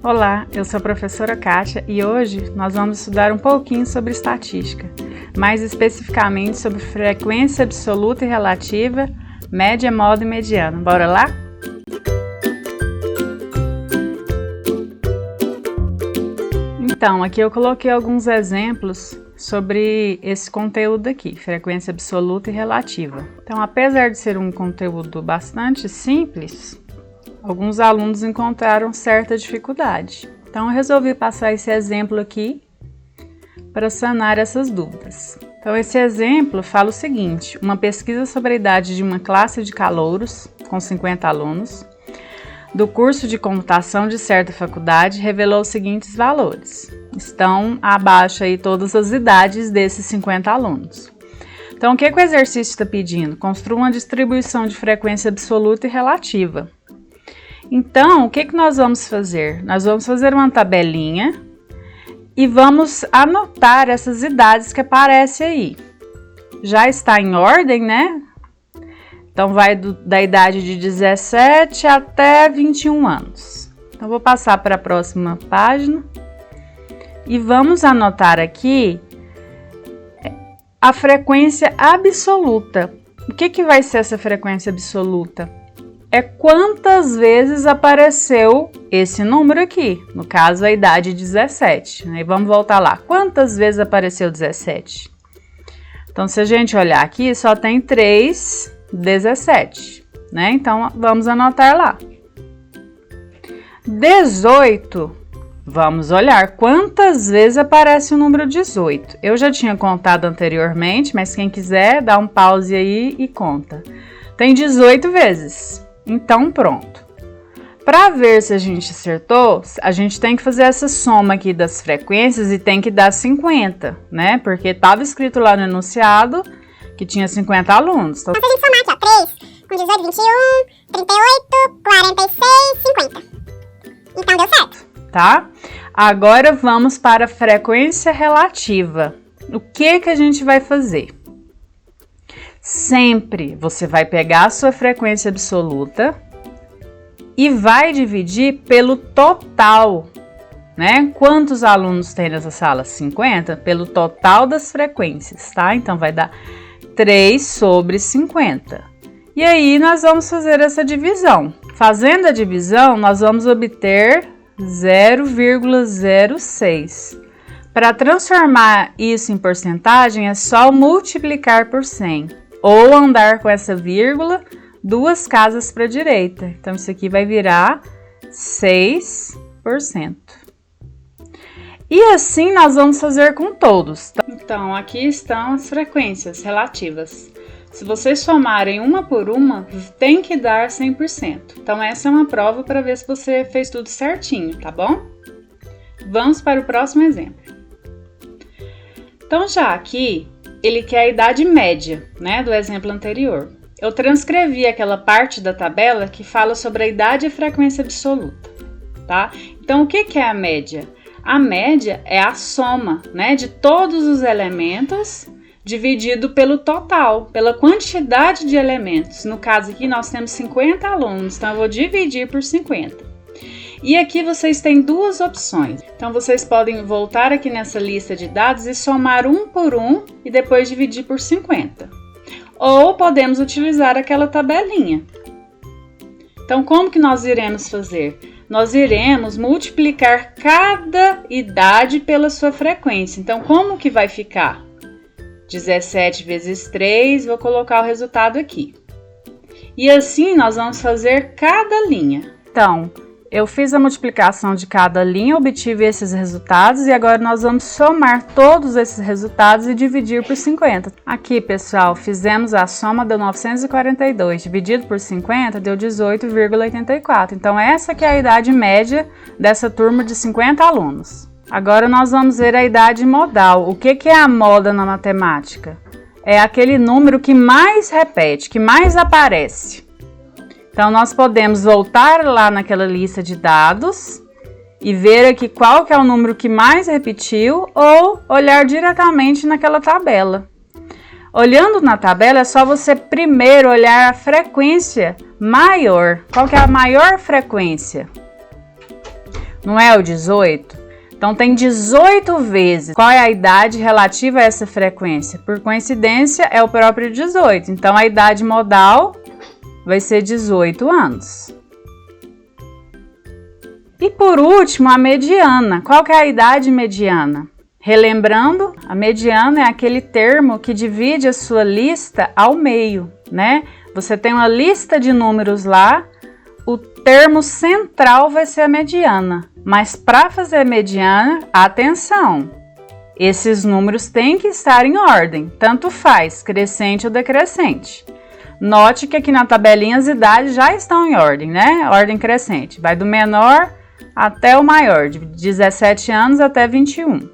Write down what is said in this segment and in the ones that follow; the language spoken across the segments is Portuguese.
Olá, eu sou a professora Kátia e hoje nós vamos estudar um pouquinho sobre estatística, mais especificamente sobre frequência absoluta e relativa, média, modo e mediano. Bora lá? Então, aqui eu coloquei alguns exemplos sobre esse conteúdo aqui, frequência absoluta e relativa. Então, apesar de ser um conteúdo bastante simples, alguns alunos encontraram certa dificuldade. Então, eu resolvi passar esse exemplo aqui para sanar essas dúvidas. Então, esse exemplo fala o seguinte: uma pesquisa sobre a idade de uma classe de calouros, com 50 alunos, do curso de computação de certa faculdade, revelou os seguintes valores. Estão abaixo aí todas as idades desses 50 alunos. Então, o que o exercício está pedindo? Construa uma distribuição de frequência absoluta e relativa. Então, o que nós vamos fazer? Nós vamos fazer uma tabelinha e vamos anotar essas idades que aparecem aí. Já está em ordem, né? Então, vai da idade de 17 até 21 anos. Então, vou passar para a próxima página e vamos anotar aqui a frequência absoluta. O que vai ser essa frequência absoluta? É quantas vezes apareceu esse número aqui, no caso a idade 17. Aí vamos voltar lá. Quantas vezes apareceu 17? Então, se a gente olhar aqui, só tem 3 17, né? Então, vamos anotar lá. 18, vamos olhar quantas vezes aparece o número 18. Eu já tinha contado anteriormente, mas quem quiser, dá um pause aí e conta. Tem 18 vezes. Então, pronto. Para ver se a gente acertou, a gente tem que fazer essa soma aqui das frequências e tem que dar 50, né? Porque estava escrito lá no enunciado que tinha 50 alunos. Então, se a gente somar aqui, ó, 3 com 18, 21, 38, 46, 50. Então, deu certo. Tá? Agora, vamos para a frequência relativa. O que a gente vai fazer? Sempre você vai pegar a sua frequência absoluta e vai dividir pelo total, né? Quantos alunos tem nessa sala? 50? Pelo total das frequências, tá? Então, vai dar 3 sobre 50. E aí, nós vamos fazer essa divisão. Fazendo a divisão, nós vamos obter 0,06. Para transformar isso em porcentagem, é só multiplicar por 100. Ou andar com essa vírgula 2 casas para a direita. Então, isso aqui vai virar 6%. E assim nós vamos fazer com todos. Então, aqui estão as frequências relativas. Se vocês somarem uma por uma, tem que dar 100%. Então, essa é uma prova para ver se você fez tudo certinho, tá bom? Vamos para o próximo exemplo. Então, já aqui, ele quer a idade média, né, do exemplo anterior. Eu transcrevi aquela parte da tabela que fala sobre a idade e a frequência absoluta, tá? Então, o que é a média? A média é a soma, né, de todos os elementos dividido pelo total, pela quantidade de elementos. No caso aqui, nós temos 50 alunos, então eu vou dividir por 50. E aqui vocês têm duas opções. Então, vocês podem voltar aqui nessa lista de dados e somar um por um e depois dividir por 50. Ou podemos utilizar aquela tabelinha. Então, como que nós iremos fazer? Nós iremos multiplicar cada idade pela sua frequência. Então, como que vai ficar? 17 vezes 3, vou colocar o resultado aqui. E assim, nós vamos fazer cada linha. Então, eu fiz a multiplicação de cada linha, obtive esses resultados e agora nós vamos somar todos esses resultados e dividir por 50. Aqui, pessoal, fizemos a soma, deu 942, dividido por 50 deu 18,84. Então, essa que é a idade média dessa turma de 50 alunos. Agora, nós vamos ver a idade modal. O que é a moda na matemática? É aquele número que mais repete, que mais aparece. Então, nós podemos voltar lá naquela lista de dados e ver aqui qual que é o número que mais repetiu ou olhar diretamente naquela tabela. Olhando na tabela, é só você primeiro olhar a frequência maior. Qual que é a maior frequência? não é o 18? Então, tem 18 vezes. Qual é a idade relativa a essa frequência? Por coincidência, é o próprio 18. Então, a idade modal vai ser 18 anos. E por último, a mediana. Qual que é a idade mediana? Relembrando, a mediana é aquele termo que divide a sua lista ao meio, né? Você tem uma lista de números lá, o termo central vai ser a mediana. Mas para fazer a mediana, atenção! Esses números têm que estar em ordem, tanto faz, crescente ou decrescente. Note que aqui na tabelinha as idades já estão em ordem, né? Ordem crescente, vai do menor até o maior, de 17 anos até 21.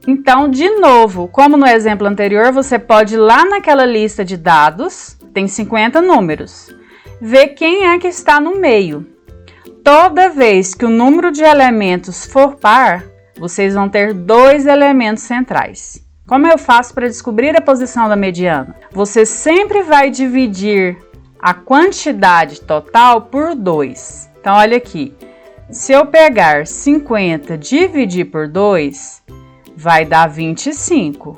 Então, de novo, como no exemplo anterior, você pode ir lá naquela lista de dados, tem 50 números, ver quem é que está no meio. Toda vez que o número de elementos for par, vocês vão ter 2 elementos centrais. Como eu faço para descobrir a posição da mediana? Você sempre vai dividir a quantidade total por 2. Então, olha aqui. Se eu pegar 50 e dividir por 2, vai dar 25.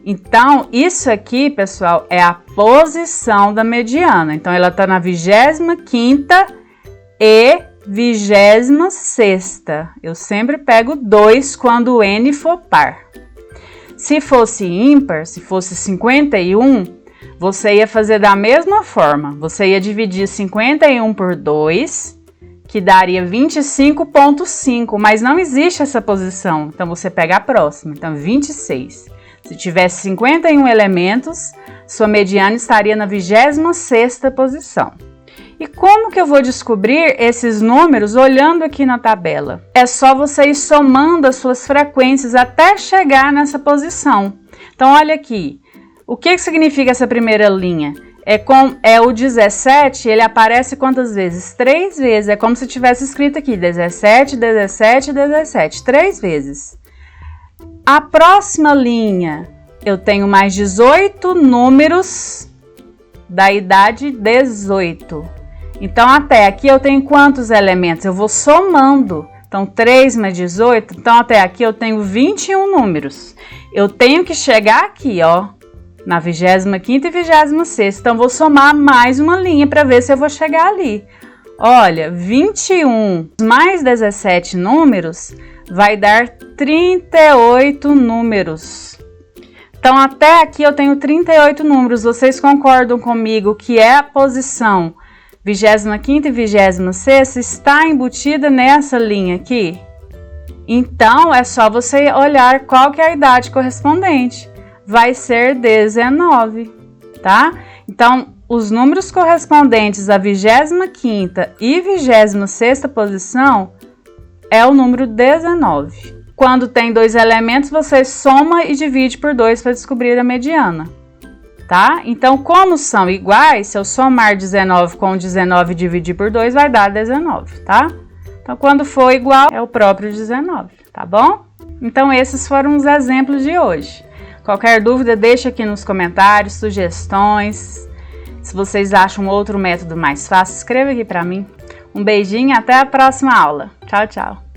Então, isso aqui, pessoal, é a posição da mediana. Então, ela está na 25ª e 26ª. Eu sempre pego 2 quando o N for par. Se fosse ímpar, se fosse 51, você ia fazer da mesma forma. Você ia dividir 51 por 2, que daria 25,5, mas não existe essa posição. Então, você pega a próxima. Então, 26. Se tivesse 51 elementos, sua mediana estaria na 26ª posição. E como que eu vou descobrir esses números olhando aqui na tabela? É só você ir somando as suas frequências até chegar nessa posição. Então, olha aqui. O que significa essa primeira linha? É o 17, ele aparece quantas vezes? 3 vezes. É como se tivesse escrito aqui, 17, 17, 17. 3 vezes. A próxima linha, eu tenho mais 18 números da idade 18. Então, até aqui eu tenho quantos elementos? Eu vou somando. Então, 3 mais 18. Então, até aqui eu tenho 21 números. Eu tenho que chegar aqui, ó, na 25ª e 26ª. Então, vou somar mais uma linha para ver se eu vou chegar ali. Olha, 21 mais 17 números vai dar 38 números. Então, até aqui eu tenho 38 números. Vocês concordam comigo que é a posição 25ª e 26ª está embutida nessa linha aqui? Então, é só você olhar qual que é a idade correspondente. Vai ser 19, tá? Então, os números correspondentes à 25ª e 26ª posição é o número 19. Quando tem 2 elementos, você soma e divide por 2 para descobrir a mediana. Tá? Então, como são iguais, se eu somar 19 com 19 e dividir por 2, vai dar 19, tá? Então, quando for igual, é o próprio 19, tá bom? Então, esses foram os exemplos de hoje. Qualquer dúvida, deixa aqui nos comentários, sugestões. Se vocês acham outro método mais fácil, escreva aqui para mim. Um beijinho, até a próxima aula. Tchau, tchau!